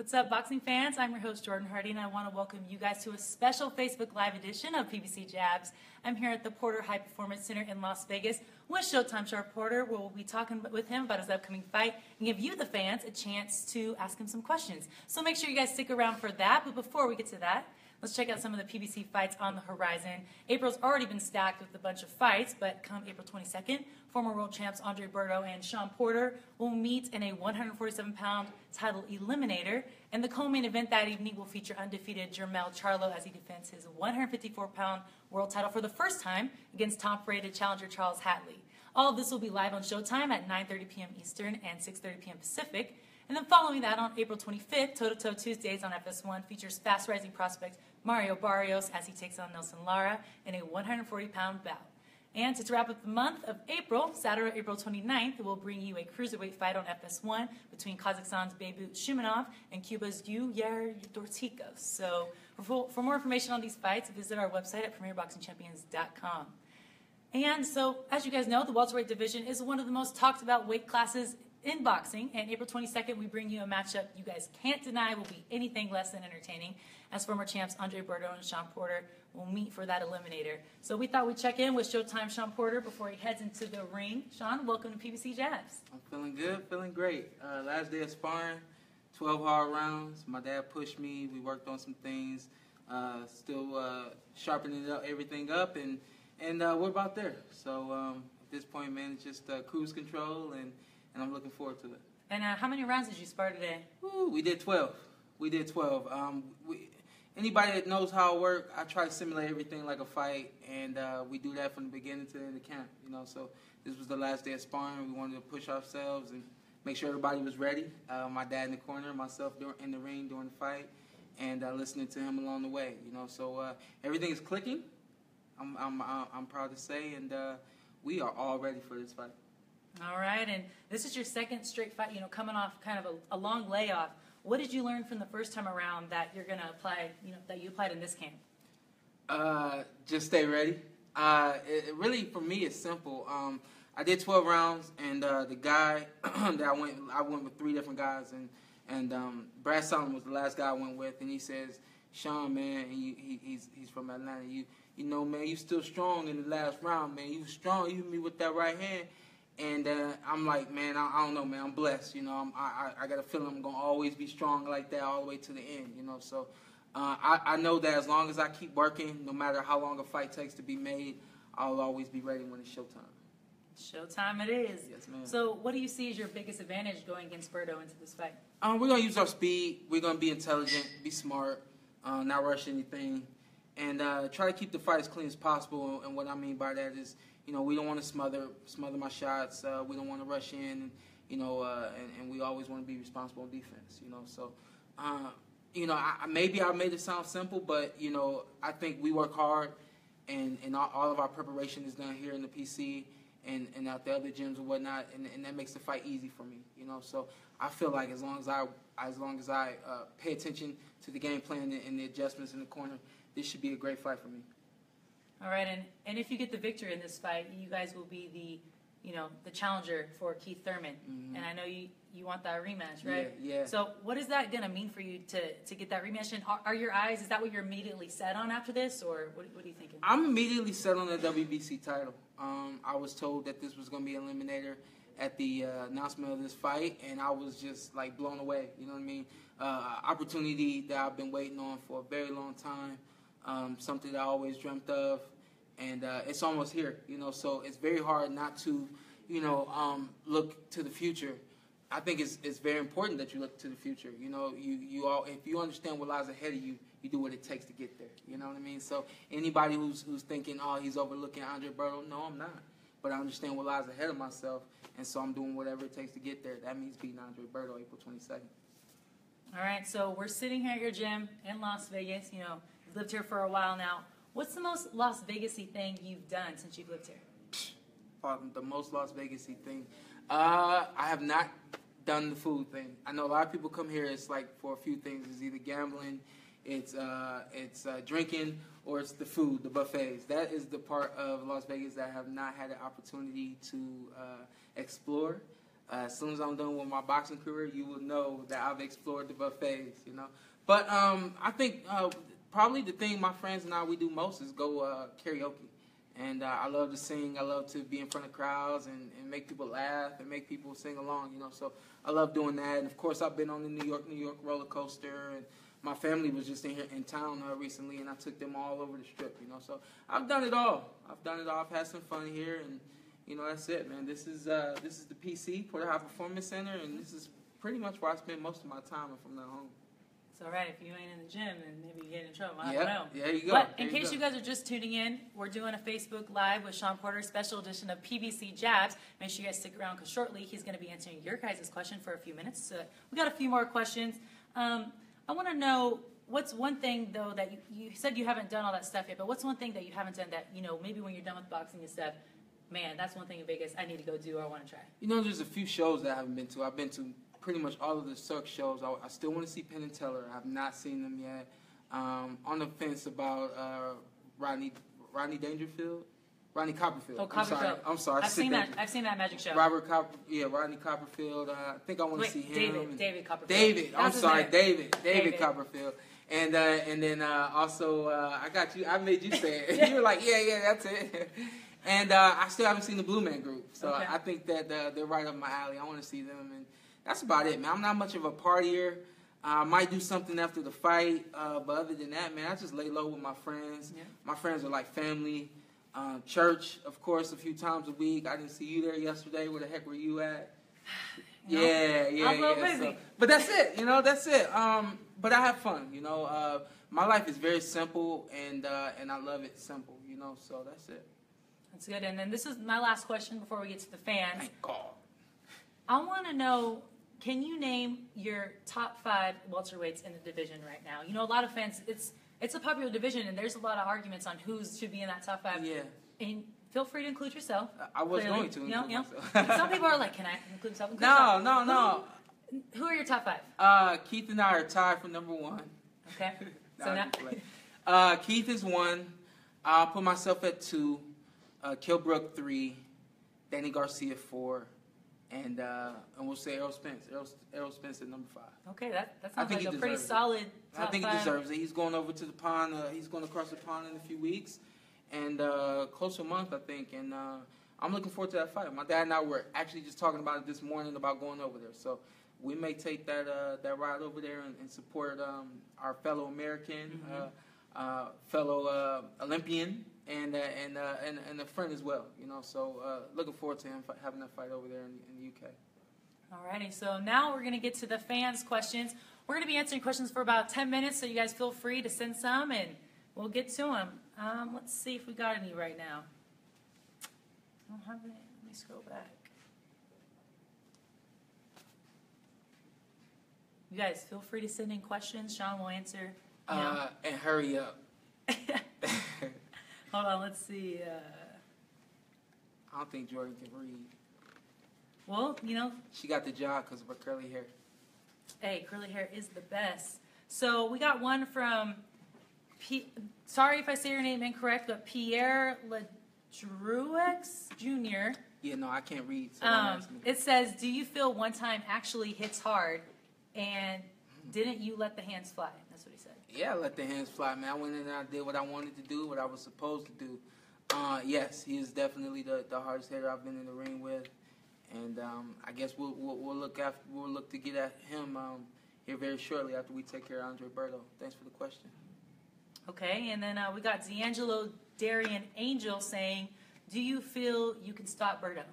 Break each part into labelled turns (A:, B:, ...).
A: What's up, boxing fans? I'm your host, Jordan Hardy, and I want to welcome you guys to a special Facebook Live edition of PBC Jabs. I'm here at the Porter High Performance Center in Las Vegas with Showtime Shawn Porter, where we'll be talking with him about his upcoming fight and give you, the fans, a chance to ask him some questions. So make sure you guys stick around for that. But before we get to that, let's check out some of the PBC fights on the horizon. April's already been stacked with a bunch of fights, but come April 22nd, former world champs Andre Berto and Shawn Porter will meet in a 147-pound title eliminator. And the co-main event that evening will feature undefeated Jermell Charlo as he defends his 154-pound world title for the first time against top-rated challenger Charles Hatley. All of this will be live on Showtime at 9:30 p.m. Eastern and 6:30 p.m. Pacific. And then following that, on April 25th, Toe-to-Toe Tuesdays on FS1 features fast-rising prospect Mario Barrios as he takes on Nelson Lara in a 140-pound bout. And to wrap up the month of April, Saturday, April 29th, we'll bring you a cruiserweight fight on FS1 between Kazakhstan's Beybut Shumenov and Cuba's Yuyer Dorticos. So for more information on these fights, visit our website at premierboxingchampions.com. And so, as you guys know, the welterweight division is one of the most talked about weight classes in boxing, and April 22nd, we bring you a matchup you guys can't deny will be anything less than entertaining, as former champs Andre Berto and Shawn Porter will meet for that eliminator. So we thought we'd check in with Showtime Shawn Porter before he heads into the ring. Shawn, welcome to PBC Jabs.
B: I'm feeling good, feeling great. Last day of sparring, 12 hard rounds. My dad pushed me. We worked on some things, still sharpening everything up, and we're about there. So at this point, man, it's just cruise control, and I'm looking forward to it.
A: And how many rounds did you spar today?
B: Ooh, we did 12. We did 12. Anybody that knows how it works, I try to simulate everything like a fight, and we do that from the beginning to the end of camp. You know, so this was the last day of sparring. We wanted to push ourselves and make sure everybody was ready. My dad in the corner, myself in the ring during the fight, and listening to him along the way. You know, so everything is clicking. I'm proud to say, and we are all ready for this fight.
A: All right, and this is your second straight fight, you know, coming off kind of a long layoff. What did you learn from the first time around that you're going to apply, you know, that you applied in this camp?
B: Just stay ready. It really, for me, it's simple. I did 12 rounds, and the guy that I went with 3 different guys, and Brad Solomon was the last guy I went with, and he says, Shawn, man, he's from Atlanta, you know, man, you still strong in the last round, man. You strong. You hit me with that right hand. And I'm like, man, I don't know, man. I'm blessed, you know. I got a feeling I'm going to always be strong like that all the way to the end, you know. So I know that as long as I keep working, no matter how long a fight takes to be made, I'll always be ready when it's showtime.
A: Showtime it is.
B: Yes, ma'am.
A: So what do you see as your biggest advantage going against Berto into this fight?
B: We're going to use our speed. We're going to be intelligent, be smart, not rush anything, and try to keep the fight as clean as possible. And what I mean by that is, you know, we don't want to smother my shots. We don't want to rush in, you know, and we always want to be responsible on defense, you know. So, you know, maybe I made it sound simple, but, you know, I think we work hard, and all of our preparation is done here in the PC and at the other gyms and whatnot, and that makes the fight easy for me, you know. So I feel like as long as I pay attention to the game plan and the adjustments in the corner, this should be a great fight for me.
A: All right, and if you get the victory in this fight, you guys will be the challenger for Keith Thurman, and I know you want that rematch, right?
B: Yeah.
A: So what is that gonna mean for you to get that rematch? And are your eyes? Is that what you're immediately set on after this, or what are you thinking?
B: I'm immediately set on the WBC title. I was told that this was gonna be eliminator at the announcement of this fight, and I was just like blown away. You know what I mean? Opportunity that I've been waiting on for a very long time. Something that I always dreamt of, and it's almost here, you know, so it's very hard not to, you know, look to the future. I think it's very important that you look to the future, you know. If you understand what lies ahead of you, you do what it takes to get there, you know what I mean? So anybody who's thinking, oh, he's overlooking Andre Berto, no, I'm not. But I understand what lies ahead of myself, and so I'm doing whatever it takes to get there. That means beating Andre Berto April 22nd.
A: All right, so we're sitting here at your gym in Las Vegas, you know. You've lived here for a while now. What's the most Las Vegas-y thing you've done since you've lived here?
B: The most Las Vegas-y thing? I have not done the food thing. I know a lot of people come here, it's like for a few things. It's either gambling, it's drinking, or it's the food, the buffets. That is the part of Las Vegas that I have not had an opportunity to explore. As soon as I'm done with my boxing career, you will know that I've explored the buffets, you know. But I think probably the thing my friends and I, we do most is go karaoke. And I love to sing. I love to be in front of crowds and make people laugh and make people sing along, you know. So I love doing that. And, of course, I've been on the New York roller coaster. And my family was just in town recently, and I took them all over the Strip, you know. So I've done it all. I've had some fun here, and, you know, that's it, man. This is the PC, Porter High Performance Center, and this is pretty much where I spend most of my time from now home.
A: It's all right. If you ain't in the gym, then maybe you get in trouble. I don't know.
B: Yeah, you go.
A: But in case you guys are just tuning in, we're doing a Facebook Live with Shawn Porter, special edition of PBC Jabs. Make sure you guys stick around because shortly he's going to be answering your guys' question for a few minutes. We got a few more questions. I want to know, what's one thing, though, that you said you haven't done all that stuff yet, but what's one thing that you haven't done that, you know, maybe when you're done with boxing and stuff, man, that's one thing in Vegas I need to go do or I want to try?
B: You know, there's a few shows that I haven't been to. I've been to pretty much all of the Cirque shows. I still want to see Penn and Teller. I have not seen them yet. On the fence about Rodney Dangerfield? Rodney Copperfield.
A: Oh, Copperfield.
B: I'm sorry.
A: I've seen that magic show.
B: Rodney Copperfield. I think I want to see him.
A: David Copperfield.
B: David. I'm sorry, David Copperfield. And then also I got you. I made you say it. You were like, yeah, that's it. And I still haven't seen the Blue Man Group, so okay. I think that they're right up my alley. I want to see them, and that's about it, man. I'm not much of a partier. I might do something after the fight, but other than that, man, I just lay low with my friends. Yeah. My friends are like family. Church, of course, a few times a week. I didn't see you there yesterday. Where the heck were you at? Yeah.
A: I'm a little busy.
B: So, but that's it, you know. That's it. But I have fun, you know. My life is very simple, and I love it simple, you know. So that's it.
A: That's good. And then this is my last question before we get to the fans.
B: Thank God.
A: I want to know, can you name your top 5 welterweights in the division right now? You know, a lot of fans, it's a popular division, and there's a lot of arguments on who should be in that top 5.
B: Yeah.
A: And feel free to include yourself.
B: I was going to include myself.
A: Some people are like, can I include myself?
B: No.
A: Who are your top
B: 5? Keith and I are tied for number 1.
A: Okay. So now
B: Keith is 1. I'll put myself at 2. Kilbrook 3. Danny Garcia 4. And we'll say Errol Spence. Errol Spence at number 5.
A: Okay, that sounds like a pretty solid top 5.
B: I think he deserves it. He's going over to the pond. He's going across the pond in a few weeks. And close to a month, I think. And I'm looking forward to that fight. My dad and I were actually just talking about it this morning about going over there. So we may take that ride over there and support our fellow American, fellow Olympian, and a friend as well, you know. So looking forward to him having that fight over there in the UK.
A: Alrighty, so now we're going to get to the fans' questions. We're going to be answering questions for about 10 minutes, so you guys feel free to send some, and we'll get to them. Let's see if we got any right now. I don't have any. Let me scroll back. You guys feel free to send in questions. Shawn will answer.
B: And hurry up.
A: Hold on, let's see.
B: I don't think Jordan can read.
A: Well, you know.
B: She got the job because of her curly hair.
A: Hey, curly hair is the best. So we got one from, sorry if I say your name incorrect, but Pierre Ledruex Jr.
B: Yeah, no, I can't read. So
A: it says, do you feel one time actually hits hard, and didn't you let the hands fly? That's what he said.
B: Yeah, I let the hands fly, man. I went in and I did what I wanted to do, what I was supposed to do. Yes, he is definitely the hardest hitter I've been in the ring with, and I guess we'll look to get at him here very shortly after we take care of Andre Berto. Thanks for the question.
A: Okay, and then we got D'Angelo Darian Angel saying, do you feel you can stop Berto?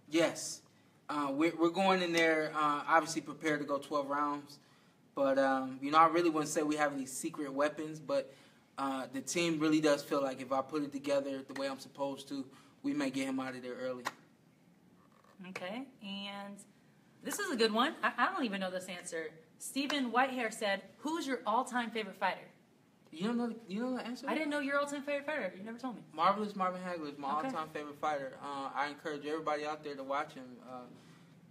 B: Yes. We're going in there obviously prepared to go 12 rounds. But, you know, I really wouldn't say we have any secret weapons, but the team really does feel like if I put it together the way I'm supposed to, we may get him out of there early.
A: Okay, and this is a good one. I don't even know this answer. Stephen Whitehair said, who's your all-time favorite fighter?
B: You don't know the answer?
A: I didn't know your all-time favorite fighter. You never told me.
B: Marvelous Marvin Hagler is my all-time favorite fighter. I encourage everybody out there to watch him.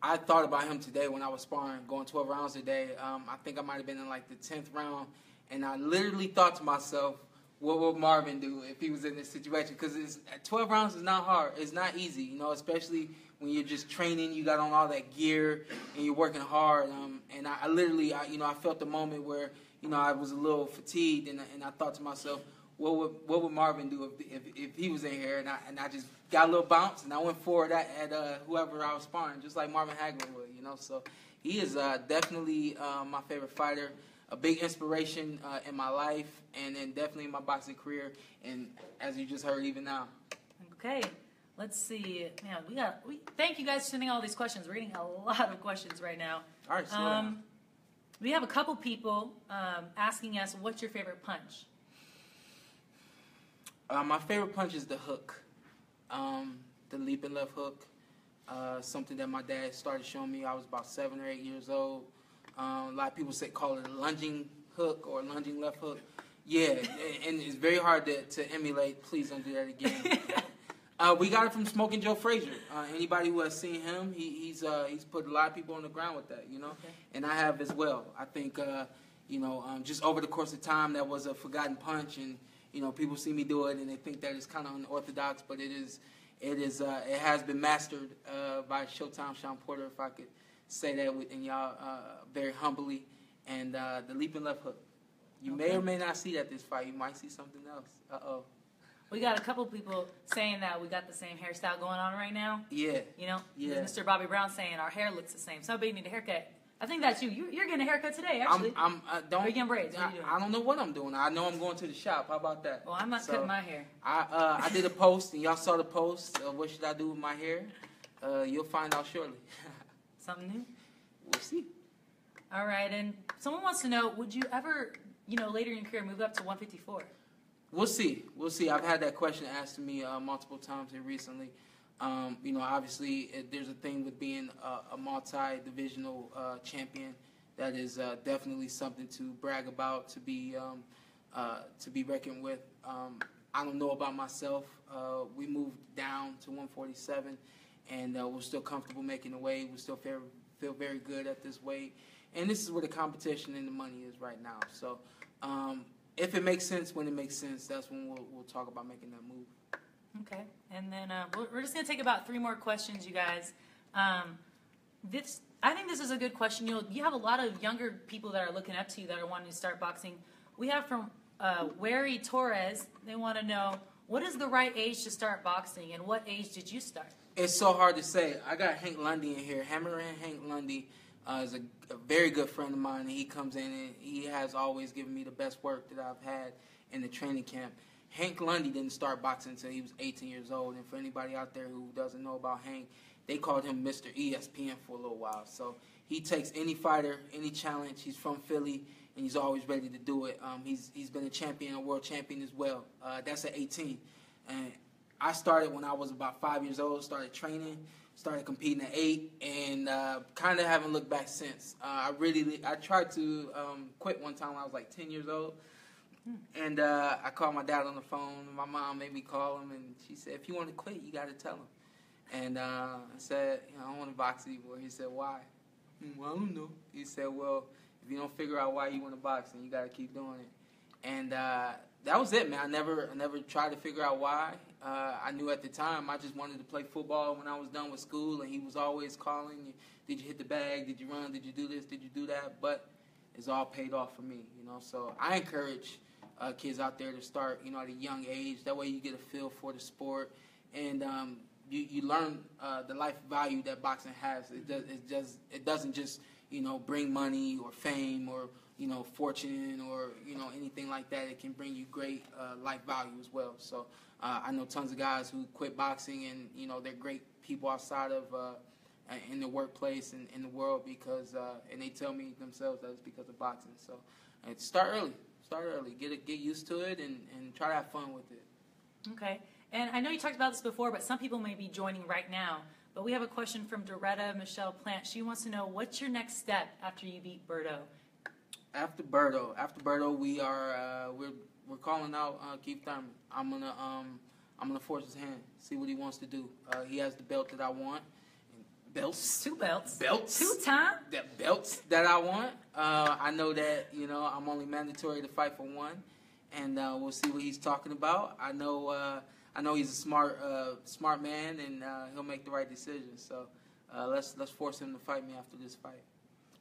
B: I thought about him today when I was sparring, going 12 rounds a day. I think I might have been in like the 10th round, and I literally thought to myself, what would Marvin do if he was in this situation? Because 12 rounds is not hard. It's not easy, you know, especially when you're just training, you got on all that gear and you're working hard. And I literally, I felt the moment where, I was a little fatigued, and I thought to myself, what would Marvin do if he was in here? And I just got a little bounce, and I went forward at whoever I was sparring, just like Marvin Hagler would, So he is definitely my favorite fighter, a big inspiration in my life, and then definitely in my boxing career, and as you just heard, even now.
A: Okay. Let's see. Man, we thank you guys for sending all these questions. We're getting a lot of questions right now.
B: All right, so
A: we have a couple people asking us, what's your favorite punch?
B: My favorite punch is the hook, the leaping left hook. Something that my dad started showing me. I was about 7 or 8 years old. A lot of people call it a lunging hook or lunging left hook. Yeah, and it's very hard to emulate. Please don't do that again. We got it from Smoking Joe Frazier. Anybody who has seen him, he's put a lot of people on the ground with that, Okay. And I have as well. I think, just over the course of time, that was a forgotten punch, and people see me do it and they think that it's kind of unorthodox, but it has been mastered by Showtime Shawn Porter, if I could say that within y'all very humbly, and the leaping left hook. You may or may not see that this fight. You might see something else. Uh-oh.
A: We got a couple people saying that we got the same hairstyle going on right now.
B: Yeah.
A: Yeah.
B: Mr.
A: Bobby Brown saying our hair looks the same. Somebody need a haircut. I think that's you. You're getting a haircut today, actually. Are you getting braids? What are you doing?
B: I don't know what I'm doing. I know I'm going to the shop. How about that?
A: Well, I'm not cutting my hair.
B: I did a post, and y'all saw the post. What should I do with my hair? You'll find out shortly.
A: Something new?
B: We'll see.
A: All right. And someone wants to know, would you ever, later in your career, move up to 154?
B: We'll see. I've had that question asked to me multiple times here recently. Obviously, there's a thing with being a multi-divisional champion. That is definitely something to brag about, to be reckoned with. I don't know about myself. We moved down to 147, and we're still comfortable making the weight. We still feel very good at this weight, and this is where the competition and the money is right now. So. If it makes sense, when it makes sense, that's when we'll talk about making that move.
A: Okay. And then we're just going to take about 3 more questions, you guys. I think this is a good question. You have a lot of younger people that are looking up to you that are wanting to start boxing. We have from Wary Torres. They want to know, what is the right age to start boxing, and what age did you start?
B: It's so hard to say. I got Hank Lundy in here. Hammerhand Hank Lundy is a very good friend of mine, and he comes in and he has always given me the best work that I've had in the training camp. Hank Lundy didn't start boxing until he was 18 years old, and for anybody out there who doesn't know about Hank, they called him Mr. ESPN for a little while. So he takes any fighter, any challenge. He's from Philly, and he's always ready to do it. He's been a champion, a world champion as well. That's at 18. And I started when I was about 5 years old, started training, started competing at 8, and kind of haven't looked back since. I tried to quit one time when I was like 10 years old, and I called my dad on the phone. My mom made me call him, and she said, if you want to quit, you got to tell him. And I said, I don't want to box anymore. He said, why? Well, I don't know. He said, well, if you don't figure out why you want to box, then you got to keep doing it. And that was it, man. I never tried to figure out why. I knew at the time I just wanted to play football when I was done with school, and he was always calling, did you hit the bag? Did you run? Did you do this? Did you do that? But it's all paid off for me, So I encourage kids out there to start, at a young age. That way you get a feel for the sport, and you learn the life value that boxing has. It doesn't just bring money or fame or fortune or anything like that. It can bring you great life value as well. So I know tons of guys who quit boxing, and they're great people outside of in the workplace and in the world because and they tell me themselves that it's because of boxing. So start early, get used to it, and try to have fun with it.
A: Okay. And I know you talked about this before, but some people may be joining right now. But we have a question from Doretta Michelle Plant. She wants to know, what's your next step after you beat Berto?
B: After Berto, we are we're calling out Keith Thurman. I'm gonna force his hand, see what he wants to do. He has the belt that I want. Belts.
A: 2 belts.
B: Belts.
A: 2 times.
B: The belts that I want. I know that I'm only mandatory to fight for one, and we'll see what he's talking about. I know I know he's a smart man, and he'll make the right decision. So let's force him to fight me after this fight.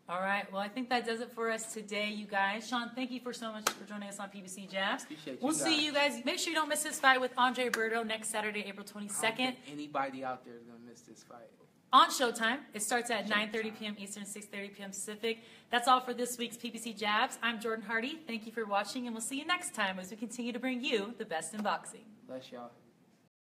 A: All right. Well, I think that does it for us today, you guys. Shawn, thank you so much for joining us on PBC Jabs.
B: Appreciate you.
A: We'll see you guys. Make sure you don't miss this fight with Andre Berto next Saturday, April 22nd.
B: I don't think anybody out there is going to miss this fight.
A: On Showtime. It starts at 9:30 p.m. Eastern, 6:30 p.m. Pacific. That's all for this week's PBC Jabs. I'm Jordan Hardy. Thank you for watching, and we'll see you next time as we continue to bring you the best in boxing.
B: Bless y'all.